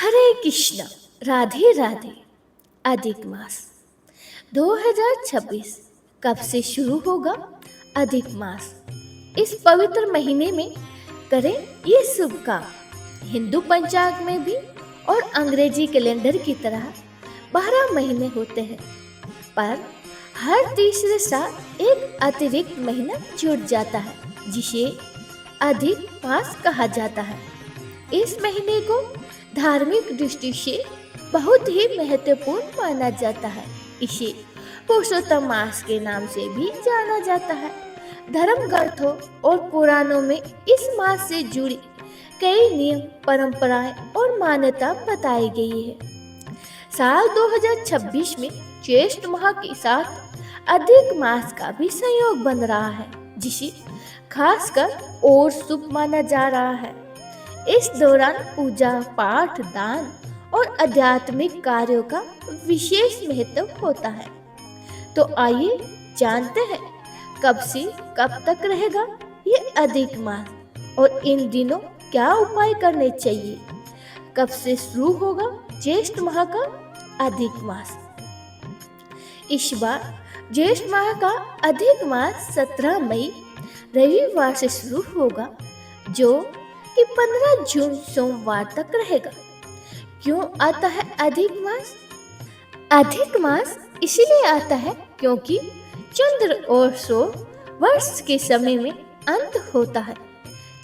हरे कृष्णा, राधे राधे। अधिक मास 2026 कब से शुरू होगा? अधिक मास इस पवित्र महीने में करें ये शुभ काम। हिंदू पंचांग में भी और अंग्रेजी कैलेंडर की तरह 12 महीने होते हैं, पर हर तीसरे साल एक अतिरिक्त महीना जुड़ जाता है जिसे अधिक मास कहा जाता है। इस महीने को धार्मिक दृष्टि से बहुत ही महत्वपूर्ण माना जाता है। इसे पुरुषोत्तम मास के नाम से भी जाना जाता है। धर्म ग्रंथों और पुराणों में इस मास से जुड़ी कई नियम, परंपराएं और मान्यता बताई गई है। साल 2026 में ज्येष्ठ माह के साथ अधिक मास का भी संयोग बन रहा है, जिसे खासकर और शुभ माना जा रहा है। इस दौरान पूजा पाठ, दान और आध्यात्मिक कार्यों का विशेष महत्व होता है। तो आइए जानते हैं कब से कब तक रहेगा ये अधिक मास और इन दिनों क्या उपाय करने चाहिए। कब से शुरू होगा ज्येष्ठ माह का अधिक मास? इस बार ज्येष्ठ माह का अधिक मास 17 मई रविवार से शुरू होगा, जो कि 15 जून सोमवार तक रहेगा। क्यों आता है अधिक मास? अधिक मास इसीलिए आता है क्योंकि चंद्र और सूर्य वर्ष के समय में अंत होता है।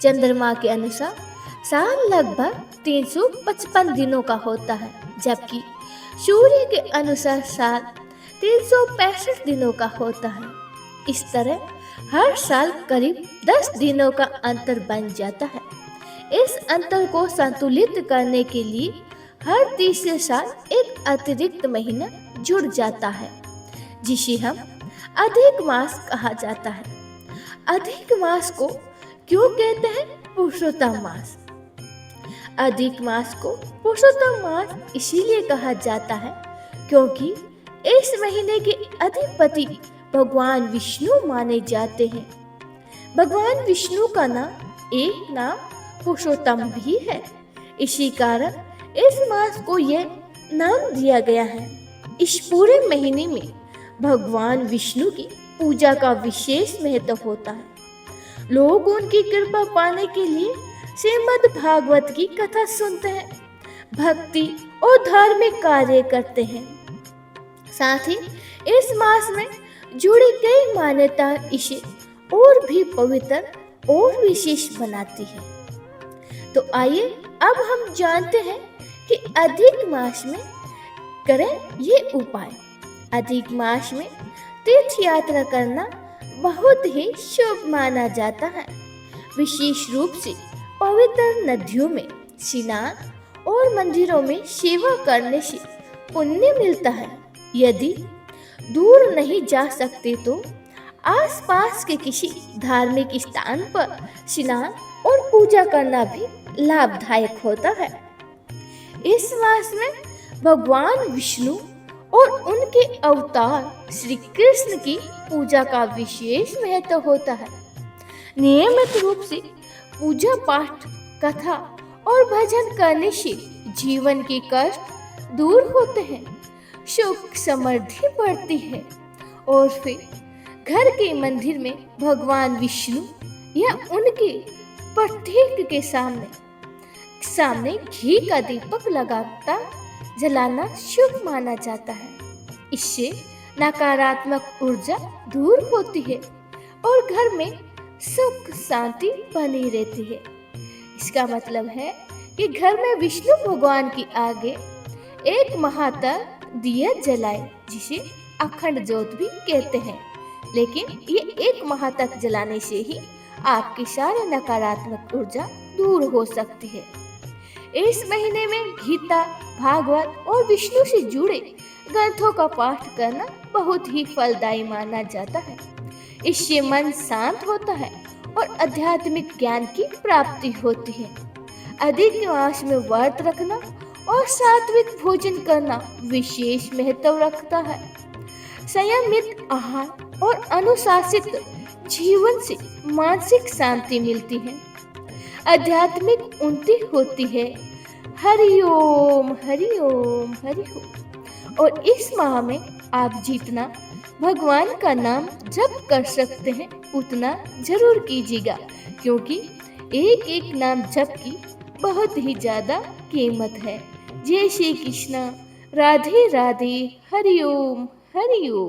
चंद्रमा के अनुसार साल लगभग 355 दिनों का होता है, जबकि सूर्य के अनुसार साल 365 दिनों का होता है। इस तरह हर साल करीब 10 दिनों का अंतर बन जाता है। इस अंतर को संतुलित करने के लिए हर तीसरे साल एक अतिरिक्त महीना जुड़ जाता है, जिसे हम अधिक मास कहा जाता है। अधिक मास को क्यों कहते हैं पुरुषोत्तम मास? अधिक मास को पुरुषोत्तम मास इसीलिए कहा जाता है क्योंकि इस महीने के अधिपति भगवान विष्णु माने जाते हैं। भगवान विष्णु का एक नाम पुरुषोत्तम भी है। इसी कारण इस मास को यह नाम दिया गया है। इस पूरे महीने में भगवान विष्णु की पूजा का विशेष महत्व होता है। लोग उनकी कृपा पाने के लिए श्रीमद् भागवत की कथा सुनते हैं, भक्ति और धार्मिक कार्य करते हैं। साथ ही इस मास में जुड़ी कई मान्यताएं इसे और भी पवित्र और विशेष बनाती है। तो आइए अब हम जानते हैं कि अधिक मास में करें ये उपाय। अधिक मास में तीर्थ यात्रा करना बहुत ही शुभ माना जाता है। विशेष रूप से पवित्र नदियों में स्नान और मंदिरों में सेवा करने से पुण्य मिलता है। यदि दूर नहीं जा सकते तो आसपास के किसी धार्मिक स्थान पर स्नान और पूजा करना भी लाभदायक होता है। इस मास में भगवान विष्णु और उनके अवतार श्री कृष्ण की पूजा का विशेष महत्व होता है। नियमित रूप से पूजा पाठ, कथा और भजन करने से जीवन के कष्ट दूर होते हैं, सुख समृद्धि बढ़ती है और फिर घर के मंदिर में भगवान विष्णु या उनके प्रतीक के सामने घी का दीपक लगातार जलाना शुभ माना जाता है। इससे नकारात्मक ऊर्जा दूर होती है और घर में सुख शांति बनी रहती है। इसका मतलब है कि घर में विष्णु भगवान की आगे एक महातर दिया जलाए, जिसे अखंड ज्योत भी कहते हैं। लेकिन ये एक माह तक जलाने से ही आपकी सारी नकारात्मक ऊर्जा दूर हो सकती है। इस महीने में गीता, भागवत और विष्णु से जुड़े ग्रंथों का पाठ करना बहुत ही फलदायी माना जाता है। इससे मन शांत होता है और आध्यात्मिक ज्ञान की प्राप्ति होती है। अधिक मास में व्रत रखना और सात्विक भोजन करना विशेष महत्व रखता है। संयमित आहार और अनुशासित जीवन से मानसिक शांति मिलती है, आध्यात्मिक उन्नति होती है, हरि ओम हरि ओम हरि ओम। और इस माह में आप जितना भगवान का नाम जप कर सकते हैं उतना जरूर कीजिएगा, क्योंकि एक एक नाम जप की बहुत ही ज्यादा कीमत है। जय श्री कृष्णा, राधे राधे, हरि ओम हरि ओम।